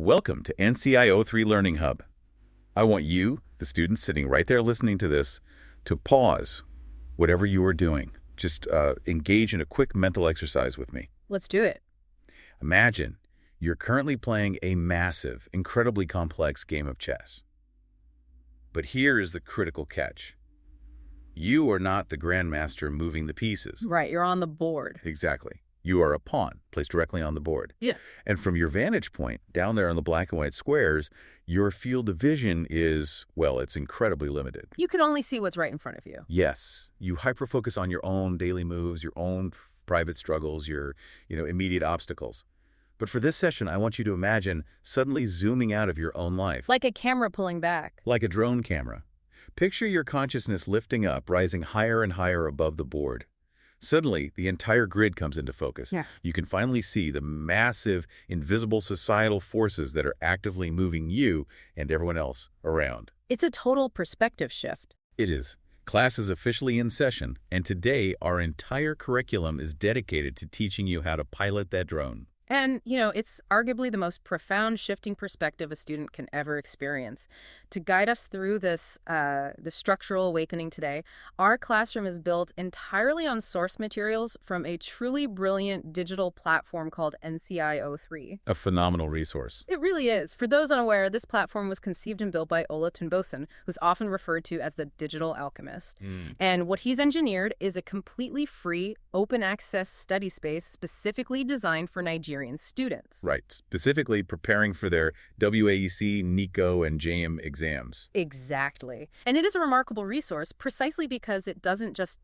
Welcome to NCI 03 Learning Hub. I want you, the students sitting right there listening to this, to pause whatever you are doing. Just engage in a quick mental exercise with me. Let's do it. Imagine you're currently playing a massive, incredibly complex game of chess. But here is the critical catch. You are not the grandmaster moving the pieces. Right, you're on the board. Exactly. You are a pawn placed directly on the board. Yeah. And from your vantage point, down there on the black and white squares, your field of vision is, well, it's incredibly limited. You can only see what's right in front of you. Yes. You hyper-focus on your own daily moves, your own private struggles, your, immediate obstacles. But for this session, I want you to imagine suddenly zooming out of your own life. Like a camera pulling back. Like a drone camera. Picture your consciousness lifting up, rising higher and higher above the board. Suddenly, the entire grid comes into focus. Yeah. You can finally see the massive, invisible societal forces that are actively moving you and everyone else around. It's a total perspective shift. It is. Class is officially in session, and today our entire curriculum is dedicated to teaching you how to pilot that drone. And, it's arguably the most profound shifting perspective a student can ever experience. To guide us through this the structural awakening today, our classroom is built entirely on source materials from a truly brilliant digital platform called NCI 03. A phenomenal resource. It really is. For those unaware, this platform was conceived and built by Ola Tunbosen, who's often referred to as the digital alchemist. And what he's engineered is a completely free, open-access study space specifically designed for Nigerian students. Right. Specifically preparing for their WAEC, NECO, and JAMB exams. Exactly. And it is a remarkable resource precisely because it doesn't just,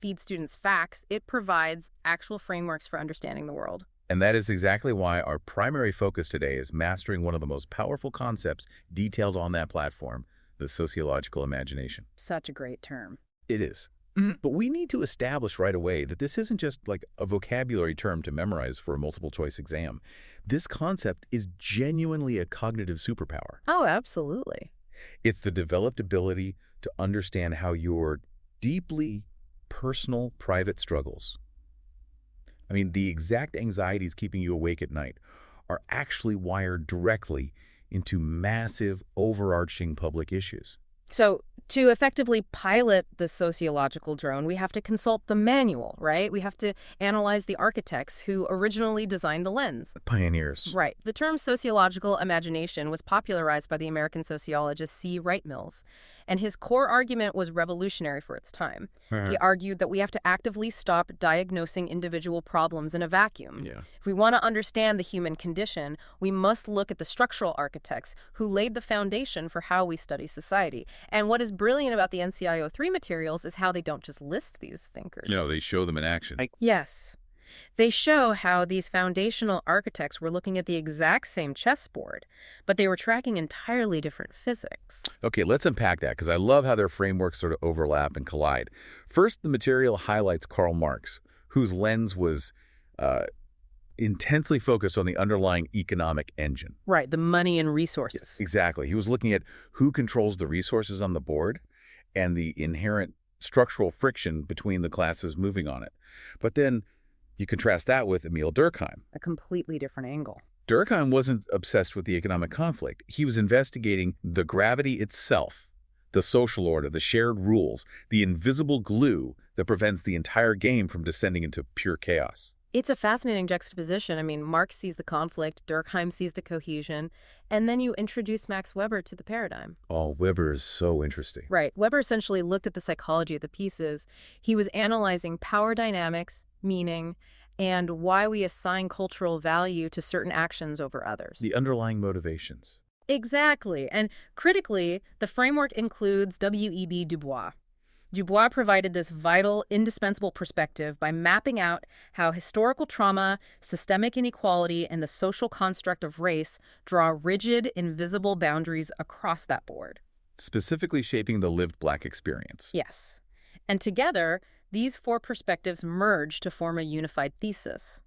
feed students facts. It provides actual frameworks for understanding the world. And that is exactly why our primary focus today is mastering one of the most powerful concepts detailed on that platform, the sociological imagination. Such a great term. It is. But we need to establish right away that this isn't just like a vocabulary term to memorize for a multiple choice exam. This concept is genuinely a cognitive superpower. Oh, absolutely. It's the developed ability to understand how your deeply personal, private struggles, the exact anxieties keeping you awake at night, are actually wired directly into massive, overarching public issues. So to effectively pilot the sociological drone, we have to consult the manual, right? We have to analyze the architects who originally designed the lens. Pioneers. Right. The term sociological imagination was popularized by the American sociologist C. Wright Mills, and his core argument was revolutionary for its time. He argued that we have to actively stop diagnosing individual problems in a vacuum. Yeah. If we want to understand the human condition, we must look at the structural architects who laid the foundation for how we study society. And what is brilliant about the NCI 03 materials is how they don't just list these thinkers. They show them in action. Yes. They show how these foundational architects were looking at the exact same chessboard, but they were tracking entirely different physics. Okay, let's unpack that, because I love how their frameworks sort of overlap and collide. First, the material highlights Karl Marx, whose lens was intensely focused on the underlying economic engine. Right, the money and resources. Yes, exactly. He was looking at who controls the resources on the board and the inherent structural friction between the classes moving on it. But then you contrast that with Emil Durkheim. A completely different angle. Durkheim wasn't obsessed with the economic conflict. He was investigating the gravity itself, the social order, the shared rules, the invisible glue that prevents the entire game from descending into pure chaos. It's a fascinating juxtaposition. Marx sees the conflict, Durkheim sees the cohesion, and then you introduce Max Weber to the paradigm. Oh, Weber is so interesting. Right. Weber essentially looked at the psychology of the pieces. He was analyzing power dynamics, meaning, and why we assign cultural value to certain actions over others. The underlying motivations. Exactly. And critically, the framework includes W.E.B. Du Bois. Du Bois provided this vital, indispensable perspective by mapping out how historical trauma, systemic inequality, and the social construct of race draw rigid, invisible boundaries across that board. Specifically shaping the lived Black experience. Yes. And together, these four perspectives merge to form a unified thesis.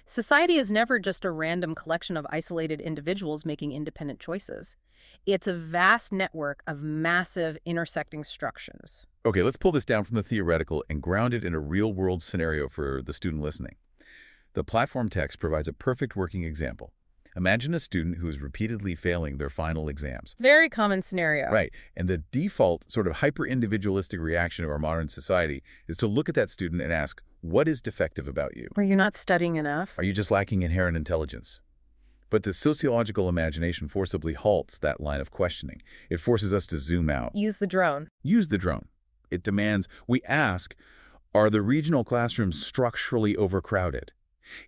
Society is never just a random collection of isolated individuals making independent choices. It's a vast network of massive intersecting structures. Okay, let's pull this down from the theoretical and ground it in a real-world scenario for the student listening. The platform text provides a perfect working example. Imagine a student who is repeatedly failing their final exams. Very common scenario. Right. And the default sort of hyper-individualistic reaction of our modern society is to look at that student and ask, what is defective about you? Are you not studying enough? Are you just lacking inherent intelligence? But the sociological imagination forcibly halts that line of questioning. It forces us to zoom out. Use the drone. Use the drone. It demands, we ask, are the regional classrooms structurally overcrowded?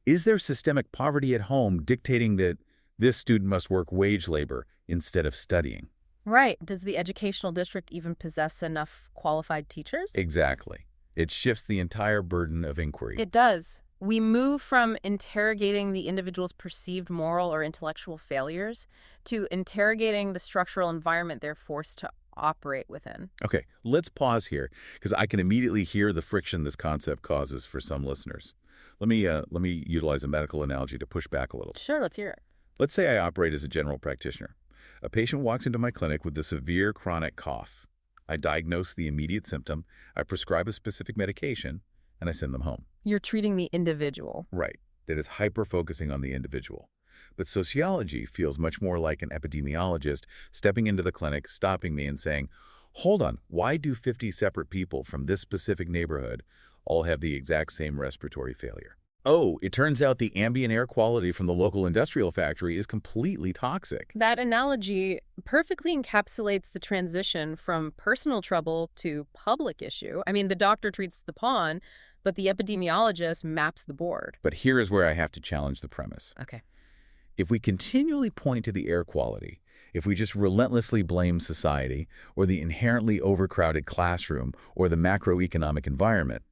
Is there systemic poverty at home dictating that this student must work wage labor instead of studying? Right. Does the educational district even possess enough qualified teachers? Exactly. It shifts the entire burden of inquiry. It does. We move from interrogating the individual's perceived moral or intellectual failures to interrogating the structural environment they're forced to operate within. Okay, let's pause here because I can immediately hear the friction this concept causes for some listeners. Let me utilize a medical analogy to push back a little. Sure, let's hear it. Let's say I operate as a general practitioner. A patient walks into my clinic with a severe chronic cough. I diagnose the immediate symptom, I prescribe a specific medication, and I send them home. You're treating the individual. Right. That is hyper-focusing on the individual. But sociology feels much more like an epidemiologist stepping into the clinic, stopping me and saying, hold on, why do 50 separate people from this specific neighborhood all have the exact same respiratory failure? Oh, it turns out the ambient air quality from the local industrial factory is completely toxic. That analogy perfectly encapsulates the transition from personal trouble to public issue. I mean, the doctor treats the pawn, but the epidemiologist maps the board. But here is where I have to challenge the premise. Okay. If we continually point to the air quality, if we just relentlessly blame society or the inherently overcrowded classroom or the macroeconomic environment,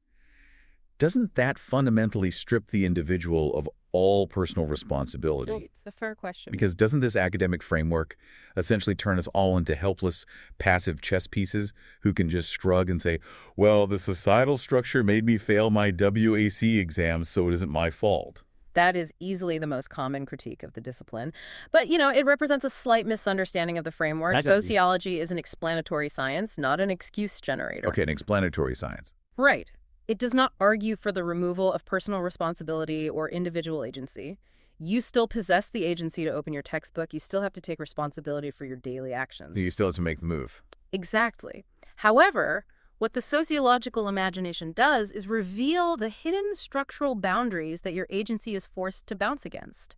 doesn't that fundamentally strip the individual of all personal responsibility? It's a fair question. Because doesn't this academic framework essentially turn us all into helpless, passive chess pieces who can just shrug and say, well, the societal structure made me fail my WAEC exam, so it isn't my fault? That is easily the most common critique of the discipline. But, it represents a slight misunderstanding of the framework. Sociology is an explanatory science, not an excuse generator. Okay, an explanatory science. Right. It does not argue for the removal of personal responsibility or individual agency. You still possess the agency to open your textbook. You still have to take responsibility for your daily actions. So you still have to make the move. Exactly. However, what the sociological imagination does is reveal the hidden structural boundaries that your agency is forced to bounce against.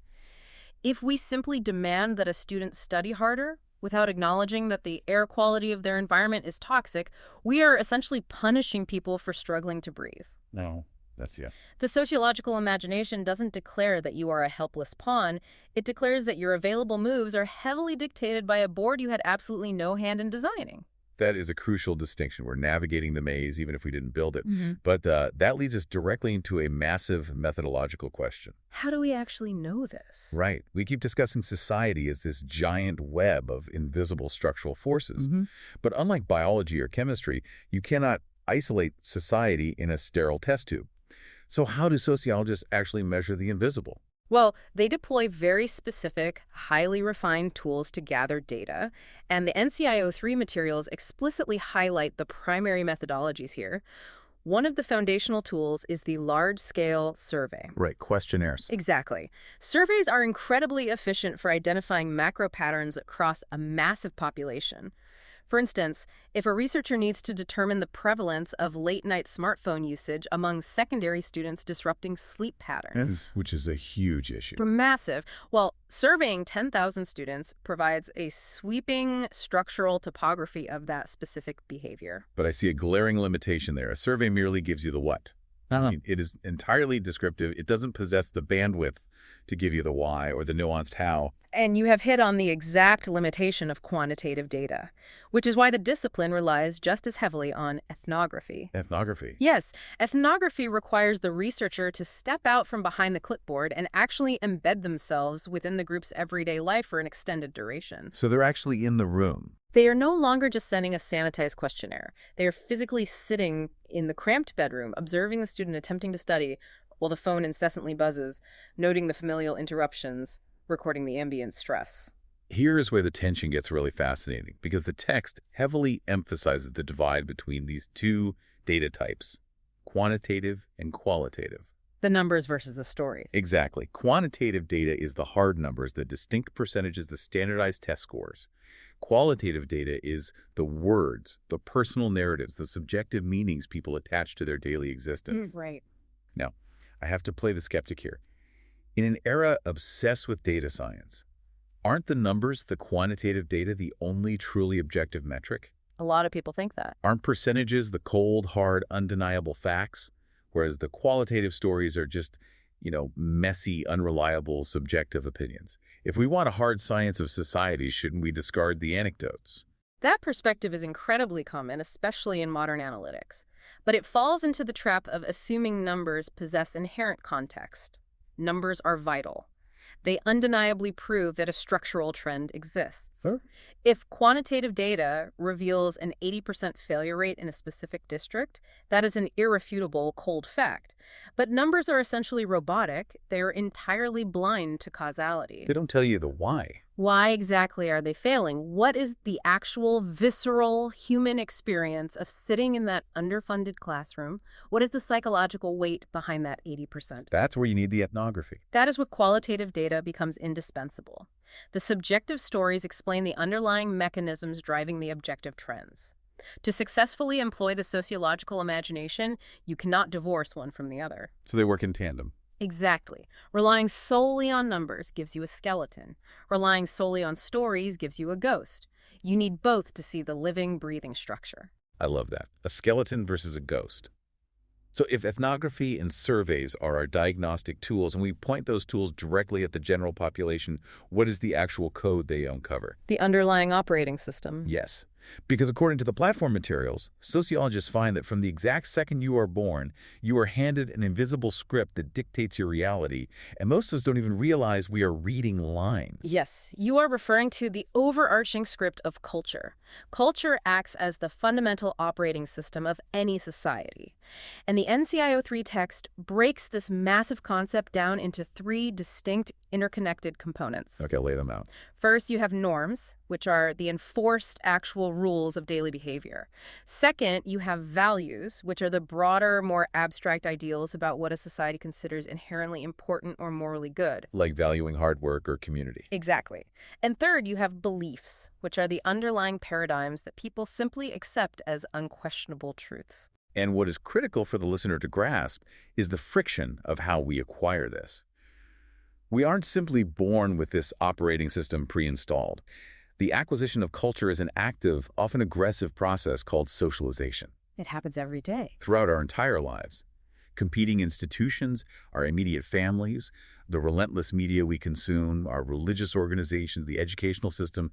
If we simply demand that a student study harder, without acknowledging that the air quality of their environment is toxic, we are essentially punishing people for struggling to breathe. No, that's yeah. The sociological imagination doesn't declare that you are a helpless pawn. It declares that your available moves are heavily dictated by a board you had absolutely no hand in designing. That is a crucial distinction. We're navigating the maze even if we didn't build it. Mm-hmm. But that leads us directly into a massive methodological question. How do we actually know this? Right. We keep discussing society as this giant web of invisible structural forces. Mm-hmm. But unlike biology or chemistry, you cannot isolate society in a sterile test tube. So how do sociologists actually measure the invisible? Well, they deploy very specific, highly refined tools to gather data, and the NCIO3 materials explicitly highlight the primary methodologies here. One of the foundational tools is the large-scale survey. Right, questionnaires. Exactly. Surveys are incredibly efficient for identifying macro patterns across a massive population. For instance, if a researcher needs to determine the prevalence of late-night smartphone usage among secondary students disrupting sleep patterns, Which is a huge issue. massive, well, surveying 10,000 students provides a sweeping structural topography of that specific behavior. But I see a glaring limitation there. A survey merely gives you the what. I mean, it is entirely descriptive. It doesn't possess the bandwidth to give you the why or the nuanced how. And you have hit on the exact limitation of quantitative data, which is why the discipline relies just as heavily on ethnography. Ethnography. Yes, ethnography requires the researcher to step out from behind the clipboard and actually embed themselves within the group's everyday life for an extended duration. So they're actually in the room. They are no longer just sending a sanitized questionnaire. They are physically sitting in the cramped bedroom, observing the student attempting to study while the phone incessantly buzzes, noting the familial interruptions, recording the ambient stress. Here is where the tension gets really fascinating, because the text heavily emphasizes the divide between these two data types, quantitative and qualitative. The numbers versus the stories. Exactly. Quantitative data is the hard numbers, the distinct percentages, the standardized test scores. Qualitative data is the words, the personal narratives, the subjective meanings people attach to their daily existence. Right. Now, I have to play the skeptic here. In an era obsessed with data science, aren't the numbers, the quantitative data, the only truly objective metric? A lot of people think that. Aren't percentages the cold, hard, undeniable facts, whereas the qualitative stories are just, messy, unreliable, subjective opinions? If we want a hard science of society, shouldn't we discard the anecdotes? That perspective is incredibly common, especially in modern analytics. But it falls into the trap of assuming numbers possess inherent context. Numbers are vital. They undeniably prove that a structural trend exists. Huh? If quantitative data reveals an 80% failure rate in a specific district, that is an irrefutable cold fact. But numbers are essentially robotic. They are entirely blind to causality. They don't tell you the why. Why exactly are they failing? What is the actual visceral human experience of sitting in that underfunded classroom? What is the psychological weight behind that 80%? That's where you need the ethnography. That is where qualitative data becomes indispensable. The subjective stories explain the underlying mechanisms driving the objective trends. To successfully employ the sociological imagination, you cannot divorce one from the other. So they work in tandem. Exactly. Relying solely on numbers gives you a skeleton. Relying solely on stories gives you a ghost. You need both to see the living, breathing structure. I love that. A skeleton versus a ghost. So if ethnography and surveys are our diagnostic tools, and we point those tools directly at the general population, what is the actual code they uncover? The underlying operating system. Yes. Because according to the platform materials, sociologists find that from the exact second you are born, you are handed an invisible script that dictates your reality, and most of us don't even realize we are reading lines. Yes, you are referring to the overarching script of culture. Culture acts as the fundamental operating system of any society. And the NCIO3 text breaks this massive concept down into three distinct interconnected components. Okay, lay them out. First, you have norms, which are the enforced actual rules of daily behavior. Second, you have values, which are the broader, more abstract ideals about what a society considers inherently important or morally good. Like valuing hard work or community. Exactly. And third, you have beliefs, which are the underlying paradigms that people simply accept as unquestionable truths. And what is critical for the listener to grasp is the friction of how we acquire this. We aren't simply born with this operating system pre-installed. The acquisition of culture is an active, often aggressive process called socialization. It happens every day. Throughout our entire lives. Competing institutions, our immediate families, the relentless media we consume, our religious organizations, the educational system,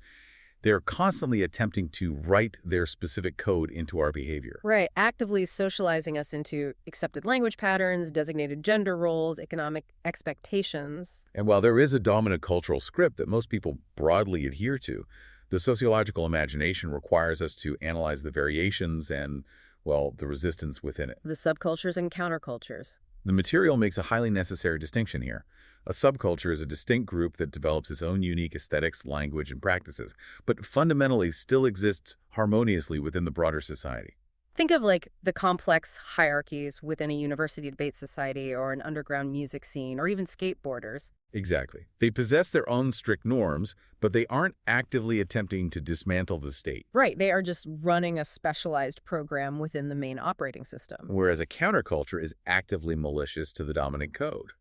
they are constantly attempting to write their specific code into our behavior. Right, actively socializing us into accepted language patterns, designated gender roles, economic expectations. And while there is a dominant cultural script that most people broadly adhere to, the sociological imagination requires us to analyze the variations and, well, the resistance within it. The subcultures and countercultures. The material makes a highly necessary distinction here. A subculture is a distinct group that develops its own unique aesthetics, language, and practices, but fundamentally still exists harmoniously within the broader society. Think of like the complex hierarchies within a university debate society or an underground music scene or even skateboarders. Exactly. They possess their own strict norms, but they aren't actively attempting to dismantle the state. Right, they are just running a specialized program within the main operating system. Whereas a counterculture is actively malicious to the dominant code.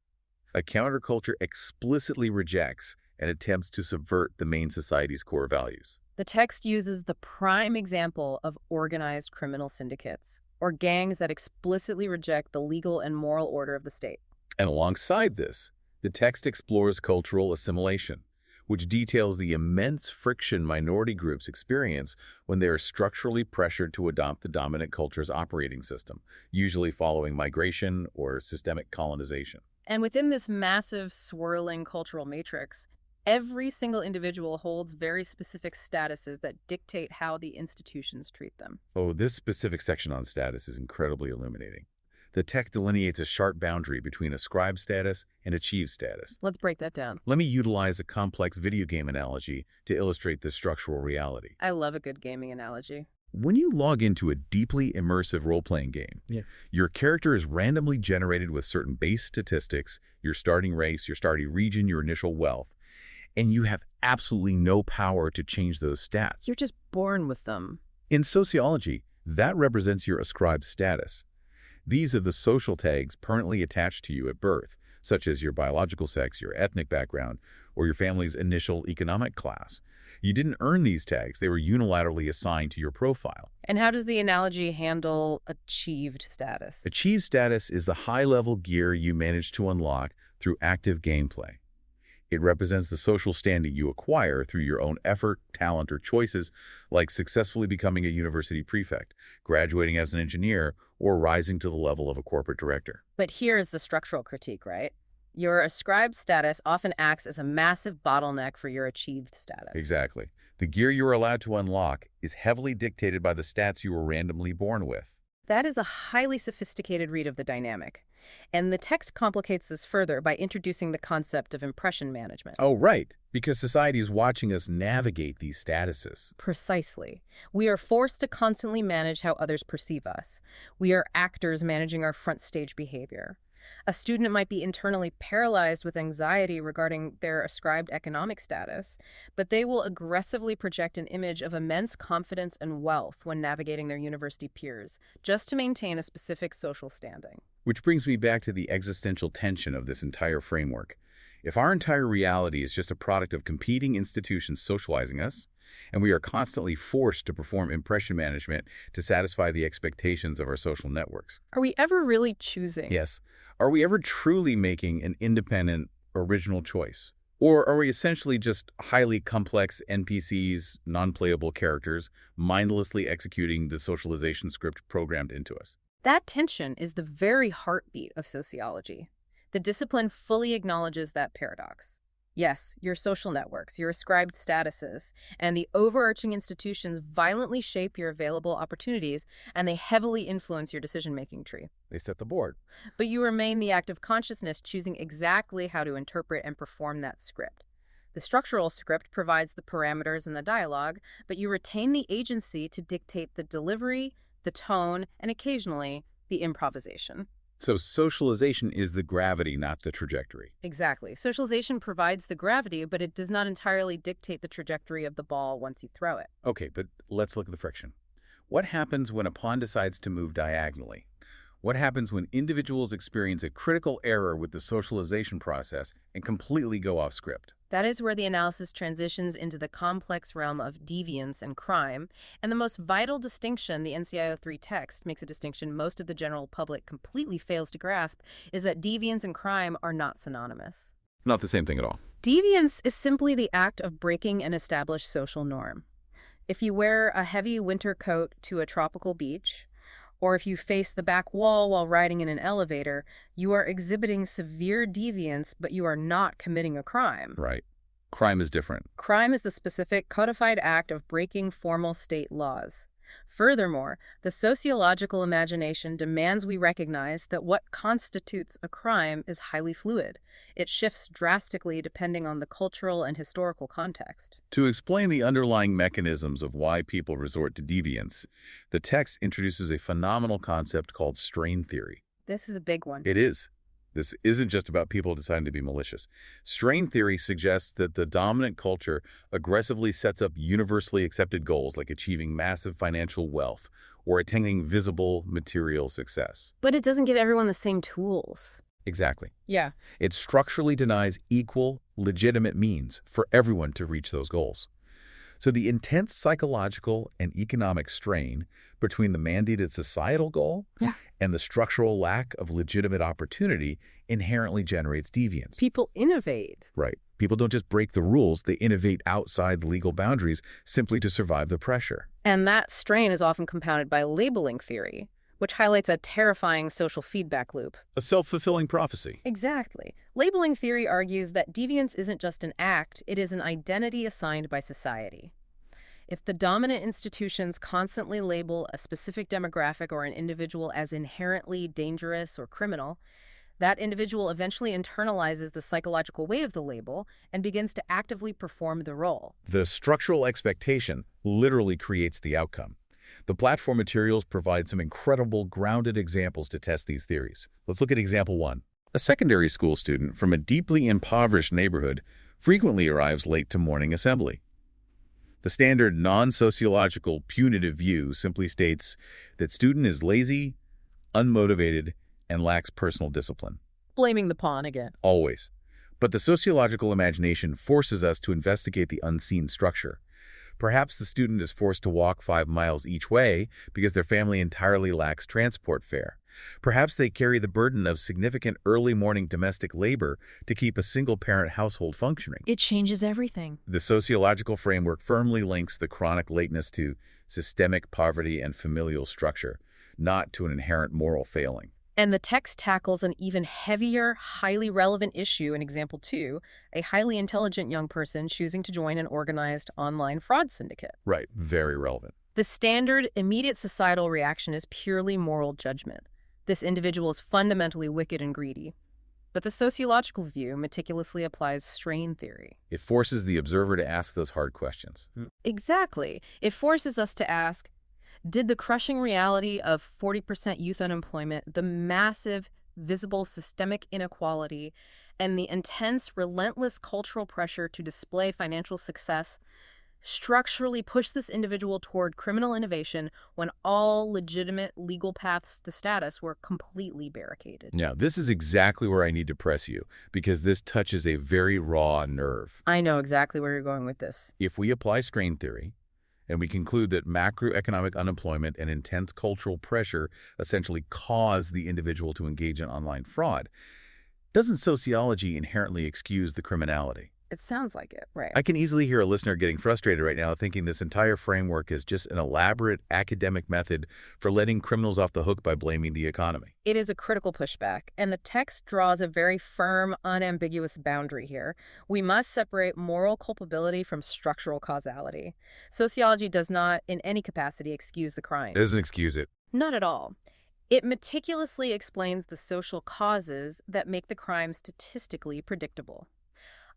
A counterculture explicitly rejects and attempts to subvert the main society's core values. The text uses the prime example of organized criminal syndicates, or gangs that explicitly reject the legal and moral order of the state. And alongside this, the text explores cultural assimilation, which details the immense friction minority groups experience when they are structurally pressured to adopt the dominant culture's operating system, usually following migration or systemic colonization. And within this massive, swirling cultural matrix, every single individual holds very specific statuses that dictate how the institutions treat them. Oh, this specific section on status is incredibly illuminating. The text delineates a sharp boundary between ascribed status and achieved status. Let's break that down. Let me utilize a complex video game analogy to illustrate this structural reality. I love a good gaming analogy. when you log into a deeply immersive role-playing game, Yeah. your character is randomly generated with certain base statistics, your starting race, your starting region, your initial wealth, and you have absolutely no power to change those stats. You're just born with them. In sociology, that represents your ascribed status. These are the social tags permanently attached to you at birth, such as your biological sex, your ethnic background, or your family's initial economic class. You didn't earn these tags. They were unilaterally assigned to your profile. And how does the analogy handle achieved status? Achieved status is the high-level gear you manage to unlock through active gameplay. It represents the social standing you acquire through your own effort, talent, or choices, like successfully becoming a university prefect, graduating as an engineer, or rising to the level of a corporate director. But here is the structural critique, right? Your ascribed status often acts as a massive bottleneck for your achieved status. Exactly. The gear you are allowed to unlock is heavily dictated by the stats you were randomly born with. That is a highly sophisticated read of the dynamic. And the text complicates this further by introducing the concept of impression management. Oh, right. Because society is watching us navigate these statuses. Precisely. We are forced to constantly manage how others perceive us. We are actors managing our front stage behavior. A student might be internally paralyzed with anxiety regarding their ascribed economic status, but they will aggressively project an image of immense confidence and wealth when navigating their university peers, just to maintain a specific social standing. Which brings me back to the existential tension of this entire framework. If our entire reality is just a product of competing institutions socializing us, and we are constantly forced to perform impression management to satisfy the expectations of our social networks. Are we ever really choosing? Yes. Are we ever truly making an independent, original choice? Or are we essentially just highly complex NPCs, non-playable characters, mindlessly executing the socialization script programmed into us? That tension is the very heartbeat of sociology. The discipline fully acknowledges that paradox. Yes, your social networks, your ascribed statuses, and the overarching institutions violently shape your available opportunities, and they heavily influence your decision-making tree. They set the board. But you remain the active consciousness choosing exactly how to interpret and perform that script. The structural script provides the parameters and the dialogue, but you retain the agency to dictate the delivery, the tone, and occasionally, the improvisation. So socialization is the gravity, not the trajectory. Exactly. Socialization provides the gravity, but it does not entirely dictate the trajectory of the ball once you throw it. Okay, but let's look at the friction. What happens when a pawn decides to move diagonally? What happens when individuals experience a critical error with the socialization process and completely go off script? That is where the analysis transitions into the complex realm of deviance and crime, and the most vital distinction the NCIO 3 text makes a distinction most of the general public completely fails to grasp is that deviance and crime are not synonymous. Not the same thing at all. Deviance is simply the act of breaking an established social norm. If you wear a heavy winter coat to a tropical beach, or if you face the back wall while riding in an elevator, you are exhibiting severe deviance, but you are not committing a crime. Right. Crime is different. Crime is the specific codified act of breaking formal state laws. Furthermore, the sociological imagination demands we recognize that what constitutes a crime is highly fluid. It shifts drastically depending on the cultural and historical context. To explain the underlying mechanisms of why people resort to deviance, the text introduces a phenomenal concept called strain theory. This is a big one. It is. This isn't just about people deciding to be malicious. Strain theory suggests that the dominant culture aggressively sets up universally accepted goals like achieving massive financial wealth or attaining visible material success. But it doesn't give everyone the same tools. Exactly. Yeah. It structurally denies equal, legitimate means for everyone to reach those goals. So the intense psychological and economic strain between the mandated societal goal and the structural lack of legitimate opportunity inherently generates deviance. People innovate. Right. People don't just break the rules, they innovate outside the legal boundaries simply to survive the pressure. And that strain is often compounded by labeling theory, which highlights a terrifying social feedback loop. A self-fulfilling prophecy. Exactly. Labeling theory argues that deviance isn't just an act, it is an identity assigned by society. If the dominant institutions constantly label a specific demographic or an individual as inherently dangerous or criminal, that individual eventually internalizes the psychological weight of the label and begins to actively perform the role. The structural expectation literally creates the outcome. The platform materials provide some incredible grounded examples to test these theories. Let's look at example 1. A secondary school student from a deeply impoverished neighborhood frequently arrives late to morning assembly. The standard non-sociological punitive view simply states that student is lazy, unmotivated, and lacks personal discipline. Blaming the pawn again. Always. But the sociological imagination forces us to investigate the unseen structure. Perhaps the student is forced to walk 5 miles each way because their family entirely lacks transport fare. Perhaps they carry the burden of significant early morning domestic labor to keep a single-parent household functioning. It changes everything. The sociological framework firmly links the chronic lateness to systemic poverty and familial structure, not to an inherent moral failing. And the text tackles an even heavier, highly relevant issue in example 2, a highly intelligent young person choosing to join an organized online fraud syndicate. Right, very relevant. The standard, immediate societal reaction is purely moral judgment. This individual is fundamentally wicked and greedy. But the sociological view meticulously applies strain theory. It forces the observer to ask those hard questions. Exactly. It forces us to ask, did the crushing reality of 40% youth unemployment, the massive, visible systemic inequality, and the intense, relentless cultural pressure to display financial success structurally push this individual toward criminal innovation when all legitimate legal paths to status were completely barricaded? Now, this is exactly where I need to press you, because this touches a very raw nerve. I know exactly where you're going with this. If we apply strain theory, and we conclude that macroeconomic unemployment and intense cultural pressure essentially cause the individual to engage in online fraud, doesn't sociology inherently excuse the criminality? It sounds like it, right? I can easily hear a listener getting frustrated right now thinking this entire framework is just an elaborate academic method for letting criminals off the hook by blaming the economy. It is a critical pushback, and the text draws a very firm, unambiguous boundary here. We must separate moral culpability from structural causality. Sociology does not, in any capacity, excuse the crime. It doesn't excuse it. Not at all. It meticulously explains the social causes that make the crime statistically predictable.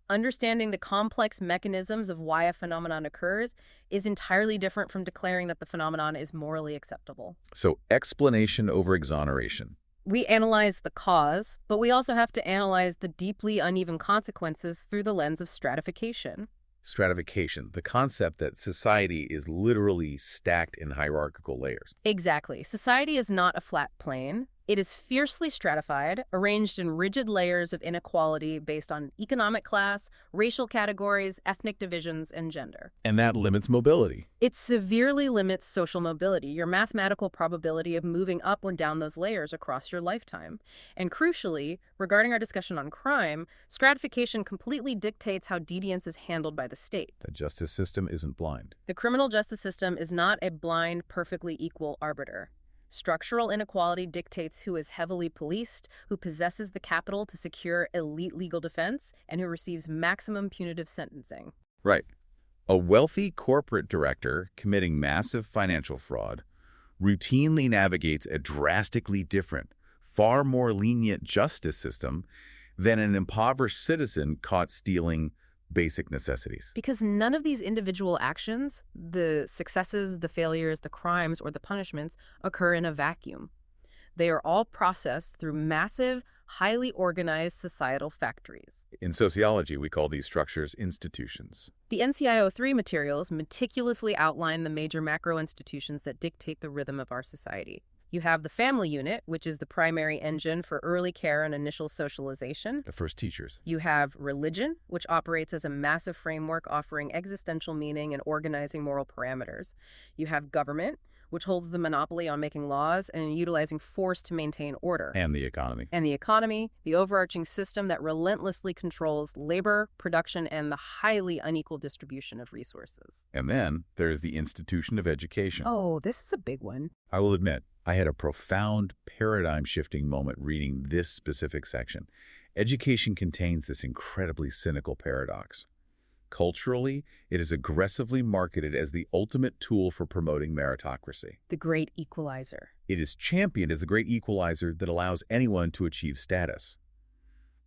Understanding the complex mechanisms of why a phenomenon occurs is entirely different from declaring that the phenomenon is morally acceptable. So explanation over exoneration. We analyze the cause, but we also have to analyze the deeply uneven consequences through the lens of stratification. Stratification, the concept that society is literally stacked in hierarchical layers. Exactly. Society is not a flat plane. It is fiercely stratified, arranged in rigid layers of inequality based on economic class, racial categories, ethnic divisions, and gender. And that limits mobility. It severely limits social mobility, your mathematical probability of moving up or down those layers across your lifetime. And crucially, regarding our discussion on crime, stratification completely dictates how deviance is handled by the state. The justice system isn't blind. The criminal justice system is not a blind, perfectly equal arbiter. Structural inequality dictates who is heavily policed, who possesses the capital to secure elite legal defense, and who receives maximum punitive sentencing. Right. A wealthy corporate director committing massive financial fraud routinely navigates a drastically different, far more lenient justice system than an impoverished citizen caught stealing basic necessities. Because none of these individual actions, the successes, the failures, the crimes, or the punishments, occur in a vacuum. They are all processed through massive, highly organized societal factories. In sociology, we call these structures institutions. The NCIO3 materials meticulously outline the major macro institutions that dictate the rhythm of our society. You have the family unit, which is the primary engine for early care and initial socialization. The first teachers. You have religion, which operates as a massive framework offering existential meaning and organizing moral parameters. You have government, which holds the monopoly on making laws and utilizing force to maintain order. And the economy. And the economy, the overarching system that relentlessly controls labor, production, and the highly unequal distribution of resources. And then there's the institution of education. Oh, this is a big one. I will admit, I had a profound paradigm-shifting moment reading this specific section. Education contains this incredibly cynical paradox. Culturally, it is aggressively marketed as the ultimate tool for promoting meritocracy. The great equalizer. It is championed as the great equalizer that allows anyone to achieve status.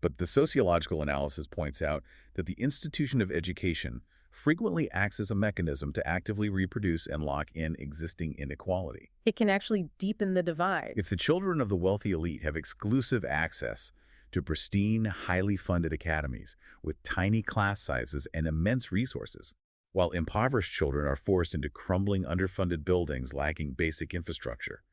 But the sociological analysis points out that the institution of education frequently acts as a mechanism to actively reproduce and lock in existing inequality. It can actually deepen the divide. If the children of the wealthy elite have exclusive access to pristine, highly funded academies with tiny class sizes and immense resources, while impoverished children are forced into crumbling, underfunded buildings lacking basic infrastructure,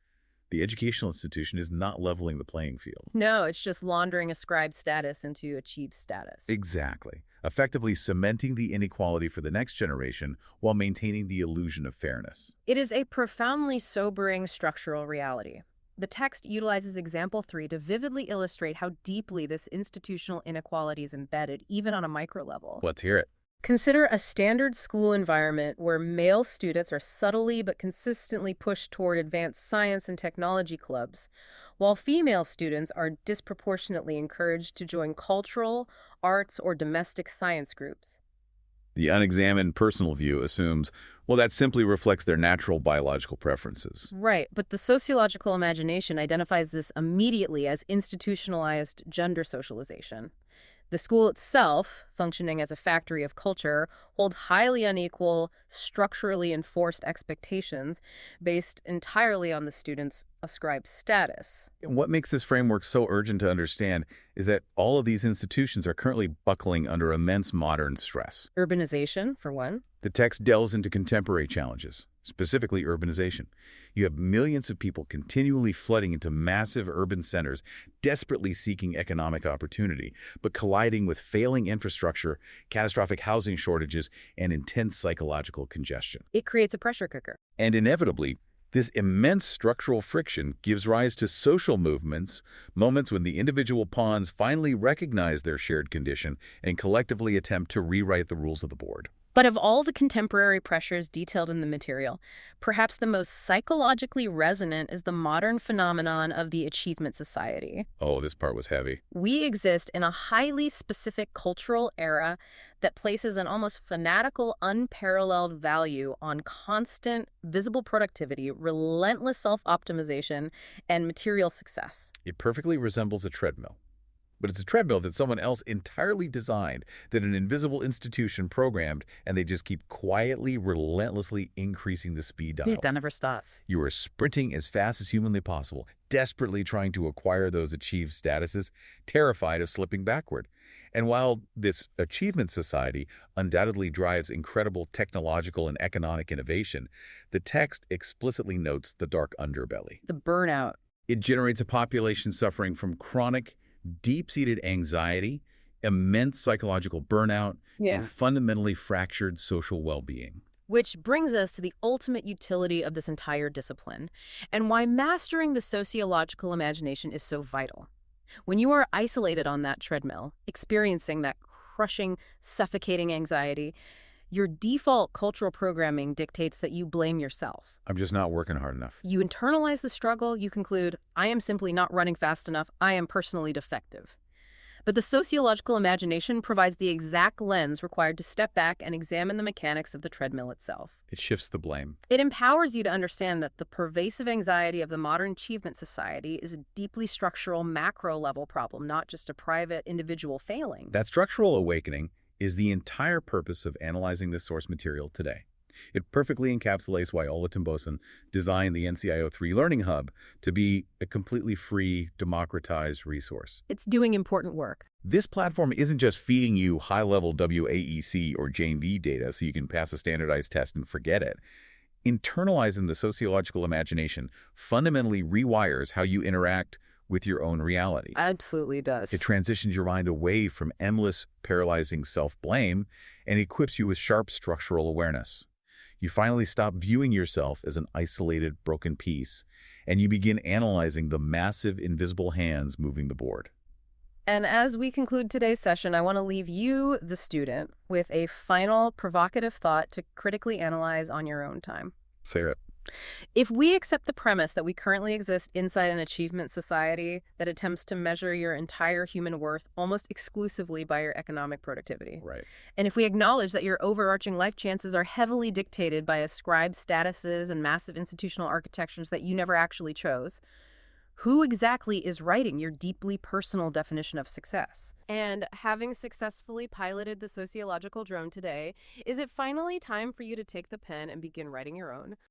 the educational institution is not leveling the playing field. No, it's just laundering ascribed status into achieved status. Exactly. Effectively cementing the inequality for the next generation while maintaining the illusion of fairness. It is a profoundly sobering structural reality. The text utilizes example 3 to vividly illustrate how deeply this institutional inequality is embedded, even on a micro level. Let's hear it. Consider a standard school environment where male students are subtly but consistently pushed toward advanced science and technology clubs, while female students are disproportionately encouraged to join cultural, arts, or domestic science groups. The unexamined personal view assumes, well, that simply reflects their natural biological preferences. Right, but the sociological imagination identifies this immediately as institutionalized gender socialization. The school itself, functioning as a factory of culture, holds highly unequal, structurally enforced expectations based entirely on the student's ascribed status. And what makes this framework so urgent to understand is that all of these institutions are currently buckling under immense modern stress. Urbanization, for one. The text delves into contemporary challenges, specifically urbanization. You have millions of people continually flooding into massive urban centers, desperately seeking economic opportunity, but colliding with failing infrastructure, catastrophic housing shortages, and intense psychological congestion. It creates a pressure cooker. And inevitably, this immense structural friction gives rise to social movements, moments when the individual pawns finally recognize their shared condition and collectively attempt to rewrite the rules of the board. But of all the contemporary pressures detailed in the material, perhaps the most psychologically resonant is the modern phenomenon of the achievement society. Oh, this part was heavy. We exist in a highly specific cultural era that places an almost fanatical, unparalleled value on constant, visible productivity, relentless self-optimization, and material success. It perfectly resembles a treadmill. But it's a treadmill that someone else entirely designed, that an invisible institution programmed, and they just keep quietly, relentlessly increasing the speed dial. That never stops. You are sprinting as fast as humanly possible, desperately trying to acquire those achieved statuses, terrified of slipping backward. And while this achievement society undoubtedly drives incredible technological and economic innovation, the text explicitly notes the dark underbelly. The burnout. It generates a population suffering from chronic, deep-seated anxiety, immense psychological burnout, and fundamentally fractured social well-being. Which brings us to the ultimate utility of this entire discipline, and why mastering the sociological imagination is so vital. When you are isolated on that treadmill, experiencing that crushing, suffocating anxiety, your default cultural programming dictates that you blame yourself. I'm just not working hard enough. You internalize the struggle, you conclude, I am simply not running fast enough, I am personally defective. But the sociological imagination provides the exact lens required to step back and examine the mechanics of the treadmill itself. It shifts the blame. It empowers you to understand that the pervasive anxiety of the modern achievement society is a deeply structural, macro-level problem, not just a private, individual failing. That structural awakening is the entire purpose of analyzing this source material today. It perfectly encapsulates why Ola Timboson designed the NCIO3 Learning Hub to be a completely free, democratized resource. It's doing important work. This platform isn't just feeding you high-level WAEC or JV data so you can pass a standardized test and forget it. Internalizing the sociological imagination fundamentally rewires how you interact with your own reality. Absolutely does. It transitions your mind away from endless, paralyzing self-blame and equips you with sharp structural awareness. You finally stop viewing yourself as an isolated, broken piece, and you begin analyzing the massive, invisible hands moving the board. And as we conclude today's session, I want to leave you, the student, with a final provocative thought to critically analyze on your own time. Say it. If we accept the premise that we currently exist inside an achievement society that attempts to measure your entire human worth almost exclusively by your economic productivity, Right. and if we acknowledge that your overarching life chances are heavily dictated by ascribed statuses and massive institutional architectures that you never actually chose, Who exactly is writing your deeply personal definition of success? And having successfully piloted the sociological drone today, is it finally time for you to take the pen and begin writing your own?